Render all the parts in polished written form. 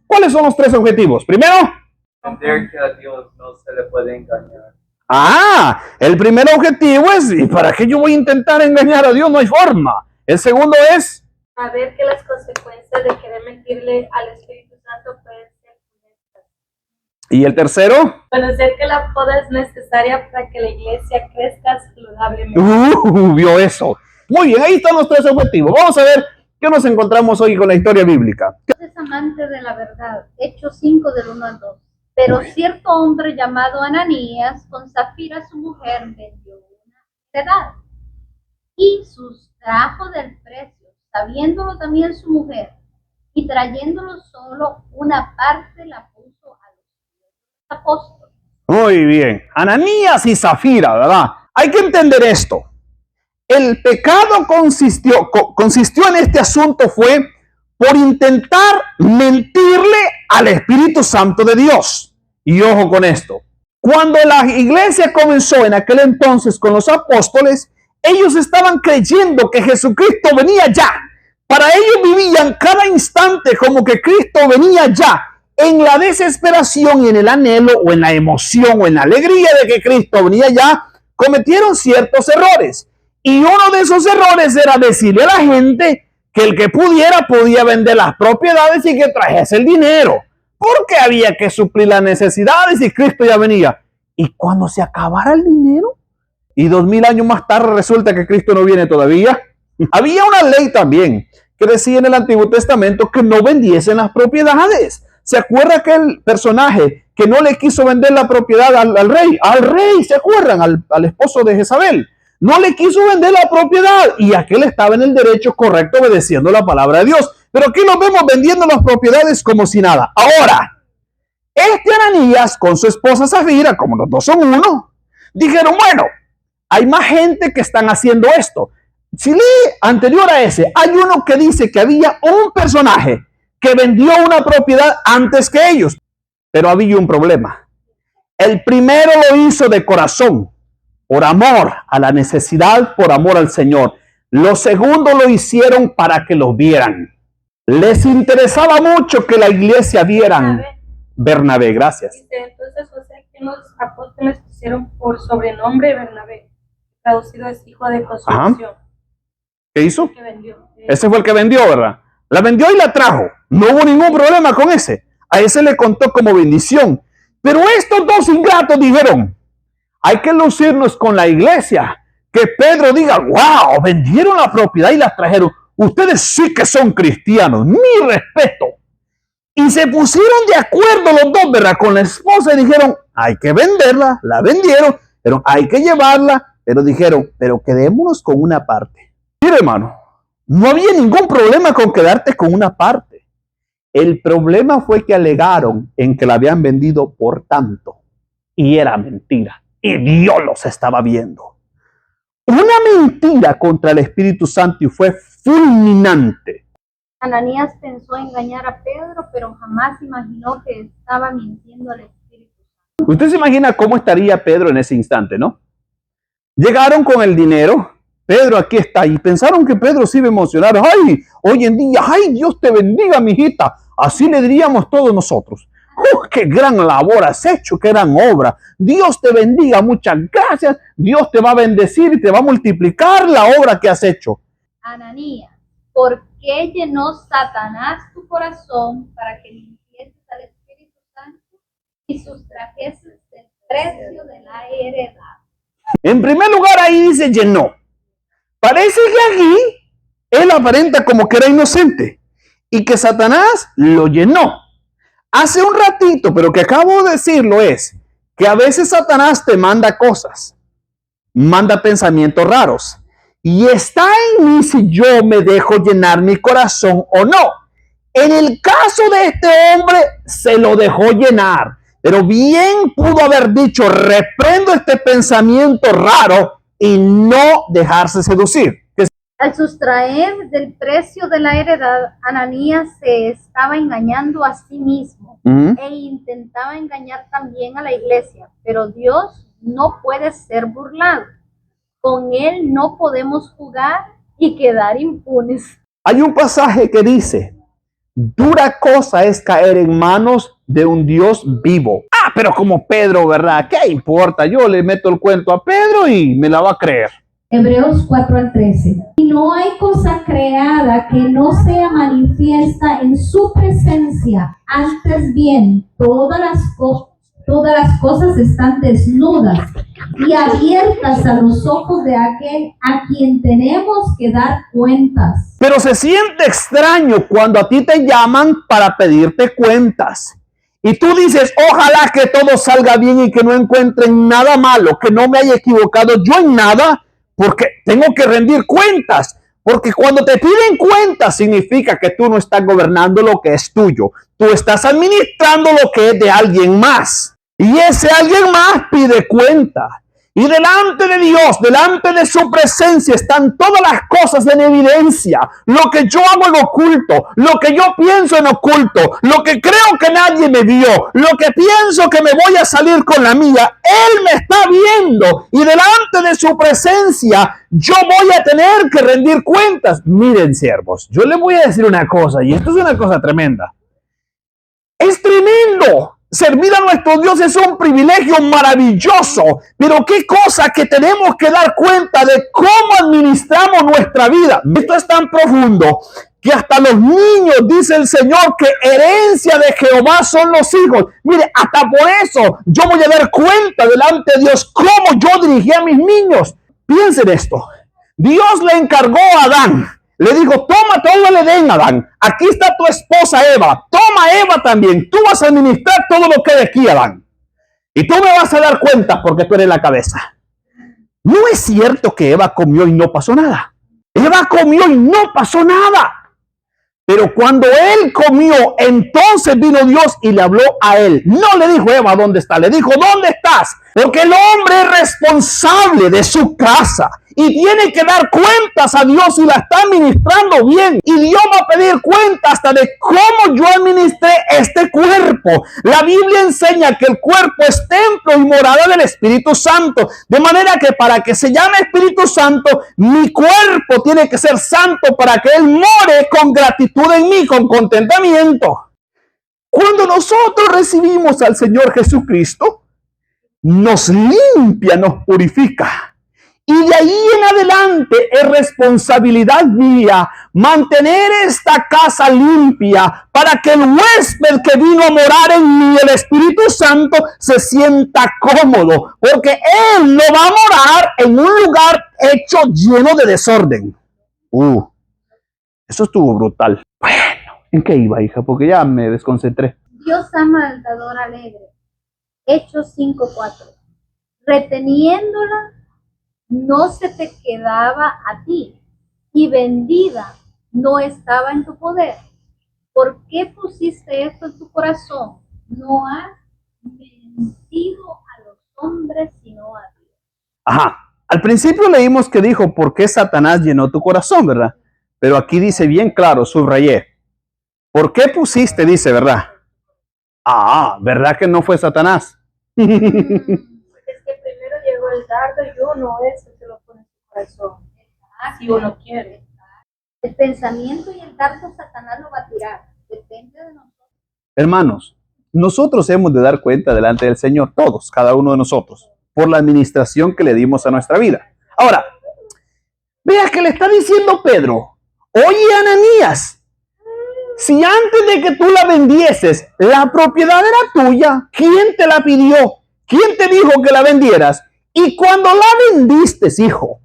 ¿Cuáles son los tres objetivos? Primero, entender que a Dios no se le puede engañar. El primer objetivo es, ¿y para qué yo voy a intentar engañar a Dios? No hay forma. El segundo es, saber que las consecuencias de querer mentirle al Espíritu Santo pueden ser funestas. ¿y el tercero? Conocer que la poda es necesaria para que la iglesia crezca saludablemente. Vio eso. Muy bien, ahí están los tres objetivos. Vamos a ver qué nos encontramos hoy con la historia bíblica. Dios es amante de la verdad. Hechos 5 del 1 al 2. Pero cierto hombre llamado Ananías, con Zafira su mujer, vendió una heredad y sustrajo del precio, sabiéndolo también su mujer, y trayéndolo solo una parte la puso a los apóstoles. Muy bien, Ananías y Zafira, ¿verdad? Hay que entender esto. El pecado consistió en este asunto fue por intentar mentirle al Espíritu Santo de Dios. Y ojo con esto. Cuando la iglesia comenzó en aquel entonces con los apóstoles, ellos estaban creyendo que Jesucristo venía ya. Para ellos vivían cada instante como que Cristo venía ya. En la desesperación y en el anhelo o en la emoción o en la alegría de que Cristo venía ya, cometieron ciertos errores. Y uno de esos errores era decirle a la gente que el que pudiera podía vender las propiedades y que trajese el dinero. Porque había que suplir las necesidades y Cristo ya venía. Y cuando se acabara el dinero, y 2000 años más tarde resulta que Cristo no viene todavía, había una ley también que decía en el Antiguo Testamento que no vendiesen las propiedades. ¿Se acuerda aquel personaje que no le quiso vender la propiedad al rey? Al rey, ¿se acuerdan? Al esposo de Jezabel. No le quiso vender la propiedad y aquel estaba en el derecho correcto obedeciendo la palabra de Dios. Pero aquí lo vemos vendiendo las propiedades como si nada. Ahora, este Ananías con su esposa Zafira, como los dos son uno, dijeron, bueno, hay más gente que están haciendo esto. Si lee anterior a ese, hay uno que dice que había un personaje que vendió una propiedad antes que ellos, pero había un problema. El primero lo hizo de corazón, por amor a la necesidad, por amor al Señor. Los segundos lo hicieron para que lo vieran. Les interesaba mucho que la iglesia vieran. Bernabé, gracias. Entonces José, que los apóstoles pusieron por sobrenombre Bernabé, traducido es hijo de consolación. ¿Qué hizo? Que vendió. Ese fue el que vendió, ¿verdad? La vendió y la trajo. No hubo ningún problema con ese. A ese le contó como bendición. Pero estos dos ingratos dijeron, hay que lucirnos con la iglesia. Que Pedro diga, wow, vendieron la propiedad y la trajeron. Ustedes sí que son cristianos. Mi respeto. Y se pusieron de acuerdo los dos, ¿verdad? Con la esposa y dijeron, hay que venderla. La vendieron, pero hay que llevarla. Pero dijeron, pero quedémonos con una parte. Mira, hermano, no había ningún problema con quedarte con una parte. El problema fue que alegaron en que la habían vendido por tanto. Y era mentira. Y Dios los estaba viendo. Una mentira contra el Espíritu Santo y fue fulminante. Ananías pensó engañar a Pedro, pero jamás imaginó que estaba mintiendo al Espíritu Santo. Usted se imagina cómo estaría Pedro en ese instante, ¿no? Llegaron con el dinero. Pedro aquí está. Y pensaron que Pedro se iba a emocionar. ¡Ay! Hoy en día, ¡ay! Dios te bendiga, mijita. Así le diríamos todos nosotros. ¡Qué gran labor has hecho! ¡Qué gran obra! Dios te bendiga, muchas gracias. Dios te va a bendecir y te va a multiplicar la obra que has hecho. Ananías, ¿por qué llenó Satanás tu corazón para que mintieses al Espíritu Santo y sustrajeses el precio de la heredad? En primer lugar, ahí dice llenó. Parece que aquí él aparenta como que era inocente y que Satanás lo llenó. Hace un ratito, pero que acabo de decirlo es que a veces Satanás te manda cosas, manda pensamientos raros y está en mí si yo me dejo llenar mi corazón o no. En el caso de este hombre se lo dejó llenar, pero bien pudo haber dicho, reprendo este pensamiento raro y no dejarse seducir. Al sustraer del precio de la heredad, Ananías se estaba engañando a sí mismo e intentaba engañar también a la iglesia, pero Dios no puede ser burlado. Con él no podemos jugar y quedar impunes. Hay un pasaje que dice, Dura cosa es caer en manos de un Dios vivo. Ah, pero como Pedro, ¿verdad? ¿Qué importa? Yo le meto el cuento a Pedro y me la va a creer. Hebreos 4:13. Y no hay cosa creada que no sea manifiesta en su presencia. Antes bien, todas las cosas están desnudas y abiertas a los ojos de aquel a quien tenemos que dar cuentas. Pero se siente extraño cuando a ti te llaman para pedirte cuentas. Y tú dices, ojalá que todo salga bien y que no encuentren nada malo, que no me haya equivocado yo en nada, porque tengo que rendir cuentas. Porque cuando te piden cuentas significa que tú no estás gobernando lo que es tuyo. Tú estás administrando lo que es de alguien más. Y ese alguien más pide cuenta. Y delante de Dios, delante de su presencia, están todas las cosas en evidencia. Lo que yo hago en oculto, lo que yo pienso en oculto, lo que creo que nadie me vio, lo que pienso que me voy a salir con la mía. Él me está viendo y delante de su presencia yo voy a tener que rendir cuentas. Miren, siervos, yo les voy a decir una cosa, y esto es una cosa tremenda. Es tremendo. Servir a nuestro Dios es un privilegio maravilloso, pero qué cosa que tenemos que dar cuenta de cómo administramos nuestra vida. Esto es tan profundo que hasta los niños, dice el Señor, que herencia de Jehová son los hijos. Mire, hasta por eso yo voy a dar cuenta delante de Dios cómo yo dirigí a mis niños. Piensen esto. Dios le encargó a Adán. Le dijo, toma todo el Edén, Adán. Aquí está tu esposa Eva. Toma Eva también. Tú vas a administrar todo lo que hay de aquí, Adán. Y tú me vas a dar cuenta porque tú eres la cabeza. No es cierto que Eva comió y no pasó nada. Eva comió y no pasó nada. Pero cuando él comió, entonces vino Dios y le habló a él. No le dijo, Eva, ¿dónde está? Le dijo, ¿dónde estás? Porque el hombre es responsable de su casa y tiene que dar cuentas a Dios y la está administrando bien. Y Dios va a pedir cuentas hasta de cómo yo administré este cuerpo. La Biblia enseña que el cuerpo es templo y morada del Espíritu Santo. De manera que para que se llame Espíritu Santo, mi cuerpo tiene que ser santo para que Él more con gratitud en mí, con contentamiento. Cuando nosotros recibimos al Señor Jesucristo, nos limpia, nos purifica. Y de ahí en adelante es responsabilidad mía mantener esta casa limpia para que el huésped que vino a morar en mí, el Espíritu Santo, se sienta cómodo. Porque Él no va a morar en un lugar hecho lleno de desorden. Eso estuvo brutal. Bueno, ¿en qué iba, hija? Porque ya me desconcentré. Dios ama al dador alegre. Hechos 5:4. Reteniéndola, no se te quedaba a ti, y vendida no estaba en tu poder. ¿Por qué pusiste esto en tu corazón? No has mentido a los hombres, sino a Dios. Ajá. Al principio leímos que dijo, ¿por qué Satanás llenó tu corazón, verdad? Pero aquí dice bien claro, subrayé. ¿Por qué pusiste? Dice, ¿verdad? ¿Verdad que no fue Satanás? Es que primero llegó el dardo y uno es el que lo pone en su corazón. Si uno quiere. El pensamiento y el dardo Satanás lo va a tirar. Depende de nosotros. Hermanos, nosotros hemos de dar cuenta delante del Señor, todos, cada uno de nosotros, por la administración que le dimos a nuestra vida. Ahora, vea que le está diciendo Pedro, oye Ananías, si antes de que tú la vendieses, la propiedad era tuya, ¿quién te la pidió? ¿Quién te dijo que la vendieras? Y cuando la vendiste, hijo,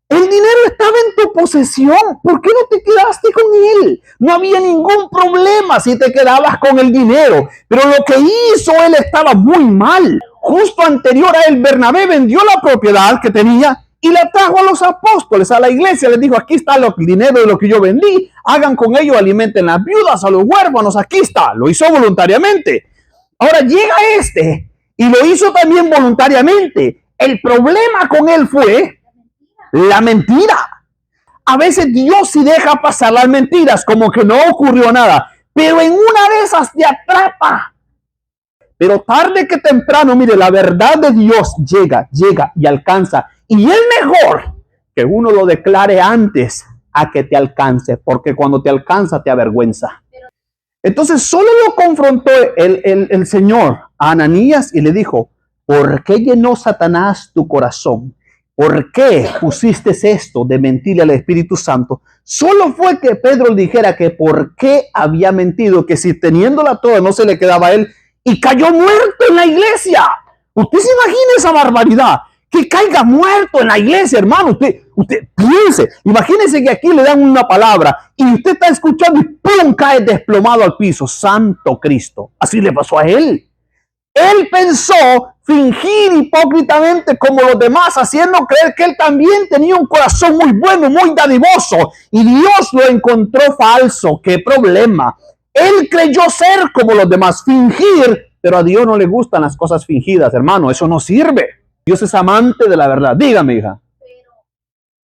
el dinero estaba en tu posesión. ¿Por qué no te quedaste con él? No había ningún problema si te quedabas con el dinero. Pero lo que hizo él estaba muy mal. Justo anterior a él, Bernabé vendió la propiedad que tenía y la trajo a los apóstoles, a la iglesia. Les dijo, aquí está el dinero de lo que yo vendí. Hagan con ello, alimenten las viudas, a los huérfanos. Aquí está. Lo hizo voluntariamente. Ahora llega este y lo hizo también voluntariamente. El problema con él fue la mentira. A veces Dios sí deja pasar las mentiras como que no ocurrió nada, pero en una de esas te atrapa. Pero tarde que temprano, mire, la verdad de Dios llega y alcanza. Y es mejor que uno lo declare antes a que te alcance, porque cuando te alcanza te avergüenza. Entonces solo lo confrontó el Señor a Ananías y le dijo, ¿por qué llenó Satanás tu corazón? ¿Por qué pusiste esto de mentirle al Espíritu Santo? Solo fue que Pedro le dijera que por qué había mentido, que si teniéndola toda no se le quedaba a él, y cayó muerto en la iglesia. Usted se imagina esa barbaridad, que caiga muerto en la iglesia, hermano. Usted piense, imagínese que aquí le dan una palabra y usted está escuchando y ¡pum! Cae desplomado al piso. Santo Cristo. Así le pasó a él. Él pensó fingir hipócritamente como los demás, haciendo creer que él también tenía un corazón muy bueno, muy dadivoso, y Dios lo encontró falso. ¡Qué problema! Él creyó ser como los demás, fingir, pero a Dios no le gustan las cosas fingidas, hermano, eso no sirve. Dios es amante de la verdad. Dígame, hija. Pero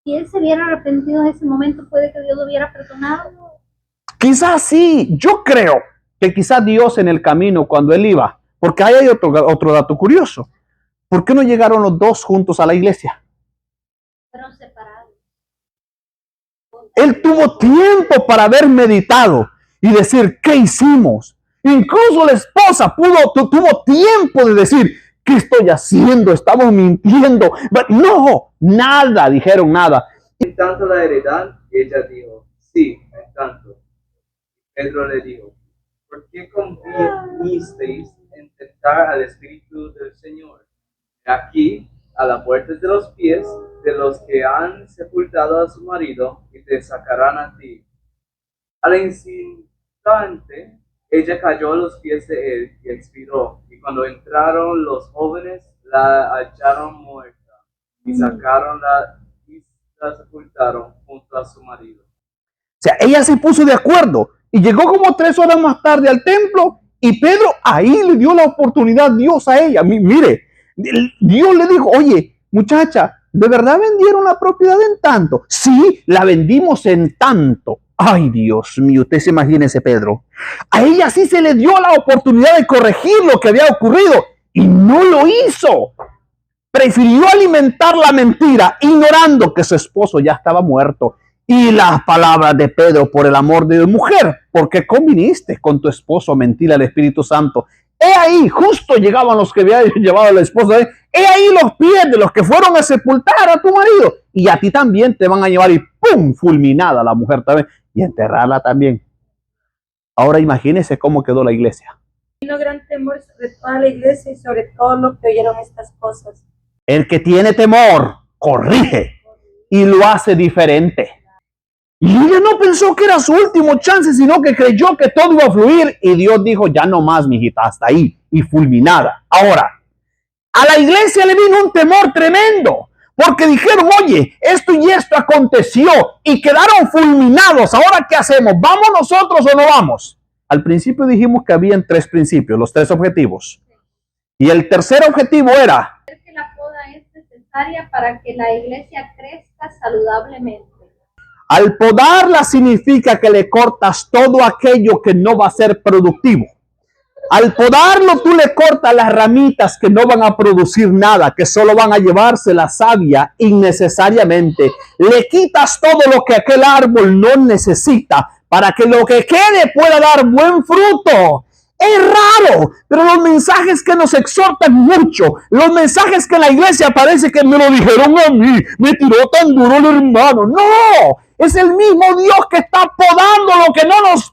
si él se hubiera arrepentido en ese momento, puede que Dios lo hubiera perdonado. Quizás sí, yo creo que quizás Dios en el camino cuando él iba, porque ahí hay otro dato curioso. ¿Por qué no llegaron los dos juntos a la iglesia? Fueron separados. Él tuvo tiempo para haber meditado y decir, ¿qué hicimos? Incluso la esposa tuvo tiempo de decir, ¿qué estoy haciendo? Estamos mintiendo. No, nada, dijeron nada. En tanto la heredad, ella dijo, sí, en tanto. Pedro le dijo, ¿por qué convinisteis en tentar al Espíritu del Señor? Aquí, a la puerta de los pies de los que han sepultado a su marido, y te sacarán a ti. Al instante, ella cayó a los pies de él y expiró. Y cuando entraron los jóvenes, la hallaron muerta, y sacaronla y la sepultaron junto a su marido. O sea, ella se puso de acuerdo y llegó como 3 horas más tarde al templo y Pedro ahí le dio la oportunidad Dios a ella. Mire, Dios le dijo, oye, muchacha, ¿de verdad vendieron la propiedad en tanto? Sí, la vendimos en tanto. Ay, Dios mío, usted se imagina ese Pedro. A ella sí se le dio la oportunidad de corregir lo que había ocurrido y no lo hizo. Prefirió alimentar la mentira, ignorando que su esposo ya estaba muerto. Y las palabras de Pedro, por el amor de Dios, mujer, ¿por qué conviniste con tu esposo a mentir al Espíritu Santo? He ahí, justo llegaban los que habían llevado a la esposa. He ahí los pies de los que fueron a sepultar a tu marido. Y a ti también te van a llevar y ¡pum! Fulminada la mujer también. Y enterrarla también. Ahora imagínese cómo quedó la iglesia. Vino gran temor sobre toda la iglesia y sobre todos los que oyeron estas cosas. El que tiene temor, corrige y lo hace diferente. Y ella no pensó que era su último chance, sino que creyó que todo iba a fluir. Y Dios dijo, ya no más, mijita, hasta ahí. Y fulminada. Ahora, a la iglesia le vino un temor tremendo. Porque dijeron, oye, esto y esto aconteció. Y quedaron fulminados. Ahora, ¿qué hacemos? ¿Vamos nosotros o no vamos? Al principio dijimos que habían 3 principios, los 3 objetivos. Y el tercer objetivo era... Que la poda es necesaria para que la iglesia crezca saludablemente. Al podarla significa que le cortas todo aquello que no va a ser productivo. Al podarlo tú le cortas las ramitas que no van a producir nada, que solo van a llevarse la savia innecesariamente. Le quitas todo lo que aquel árbol no necesita para que lo que quede pueda dar buen fruto. Es raro, pero los mensajes que nos exhortan mucho, los mensajes que en la iglesia parece que me lo dijeron a mí, me tiró tan duro el hermano. No, es el mismo Dios que está podando lo que no nos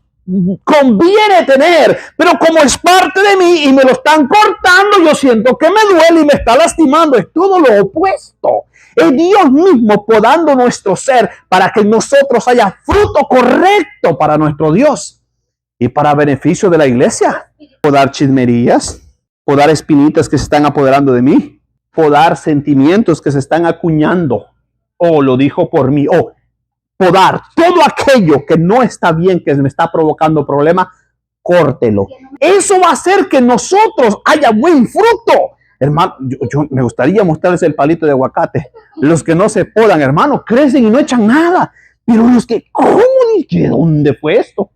conviene tener, pero como es parte de mí y me lo están cortando, yo siento que me duele y me está lastimando. Es todo lo opuesto. Es Dios mismo podando nuestro ser para que en nosotros haya fruto correcto para nuestro Dios. Y para beneficio de la iglesia, podar chismerías, podar espinitas que se están apoderando de mí, podar sentimientos que se están acuñando, o lo dijo por mí, o podar todo aquello que no está bien, que me está provocando problemas, córtelo. Eso va a hacer que nosotros haya buen fruto. Hermano, yo me gustaría mostrarles el palito de aguacate. Los que no se podan, hermano, crecen y no echan nada. Pero los que, ¿cómo? ¿De dónde fue esto?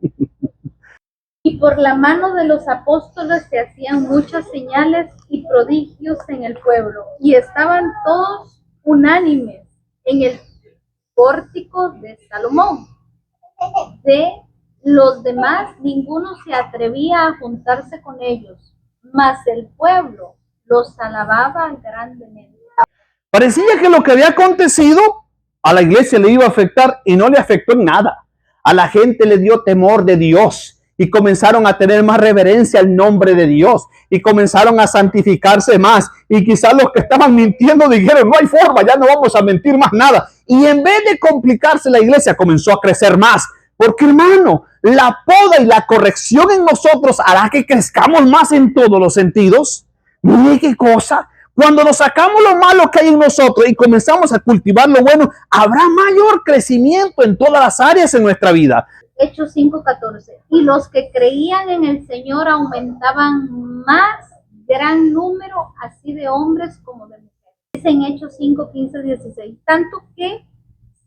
Y por la mano de los apóstoles se hacían muchas señales y prodigios en el pueblo, y estaban todos unánimes en el pórtico de Salomón. De Los demás, ninguno se atrevía a juntarse con ellos, mas el pueblo los alababa grandemente. Parecía que lo que había acontecido a la iglesia le iba a afectar y no le afectó en nada. A la gente le dio temor de Dios y comenzaron a tener más reverencia al nombre de Dios y comenzaron a santificarse más. Y quizás los que estaban mintiendo dijeron, no hay forma, ya no vamos a mentir más nada. Y en vez de complicarse, la iglesia comenzó a crecer más. Porque, hermano, la poda y la corrección en nosotros hará que crezcamos más en todos los sentidos. Mire qué cosa. Cuando nos sacamos lo malo que hay en nosotros y comenzamos a cultivar lo bueno, habrá mayor crecimiento en todas las áreas en nuestra vida. Hechos 5:14. Y los que creían en el Señor aumentaban más gran número, así de hombres como de mujeres. Es en Hechos 5:15-16. Tanto que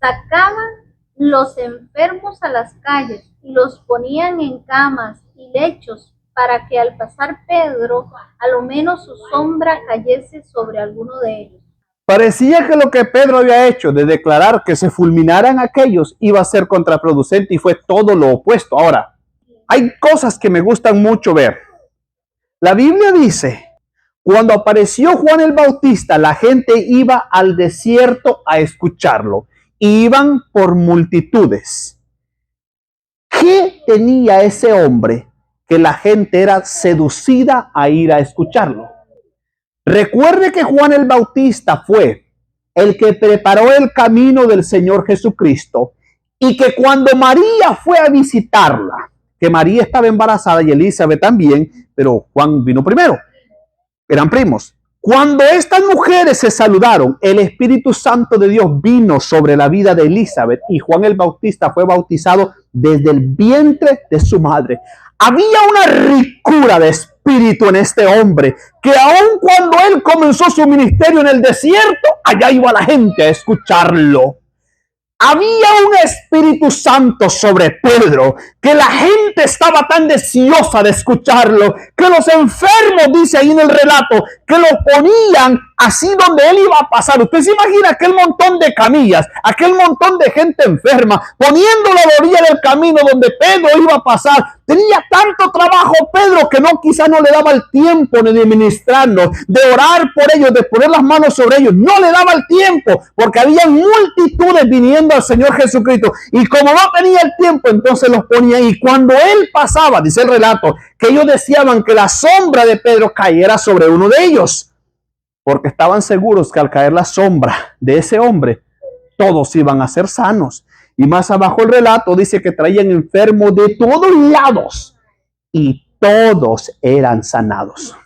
sacaban los enfermos a las calles y los ponían en camas y lechos para que al pasar Pedro, a lo menos su sombra cayese sobre alguno de ellos. Parecía que lo que Pedro había hecho de declarar que se fulminaran aquellos iba a ser contraproducente y fue todo lo opuesto. Ahora, hay cosas que me gustan mucho ver. La Biblia dice, cuando apareció Juan el Bautista, la gente iba al desierto a escucharlo. Iban por multitudes. ¿Qué tenía ese hombre que la gente era seducida a ir a escucharlo? Recuerde que Juan el Bautista fue el que preparó el camino del Señor Jesucristo y que cuando María fue a visitarla, que María estaba embarazada y Elizabeth también, pero Juan vino primero, eran primos. Cuando estas mujeres se saludaron, el Espíritu Santo de Dios vino sobre la vida de Elizabeth y Juan el Bautista fue bautizado desde el vientre de su madre. Había una ricura de espíritu en este hombre, que aun cuando él comenzó su ministerio en el desierto, allá iba la gente a escucharlo. Había un Espíritu Santo sobre Pedro, que la gente estaba tan deseosa de escucharlo, que los enfermos, dice ahí en el relato, que lo ponían así donde él iba a pasar. Usted se imagina aquel montón de camillas, aquel montón de gente enferma, poniéndolo a la orilla del camino donde Pedro iba a pasar. Tenía tanto trabajo Pedro que quizás no le daba el tiempo ni de ministrarnos, de orar por ellos, de poner las manos sobre ellos. No le daba el tiempo porque había multitudes viniendo al Señor Jesucristo. Y como no tenía el tiempo, entonces los ponía ahí. Cuando él pasaba, dice el relato, que ellos deseaban que la sombra de Pedro cayera sobre uno de ellos, porque estaban seguros que al caer la sombra de ese hombre, todos iban a ser sanos. Y más abajo el relato dice que traían enfermos de todos lados y todos eran sanados.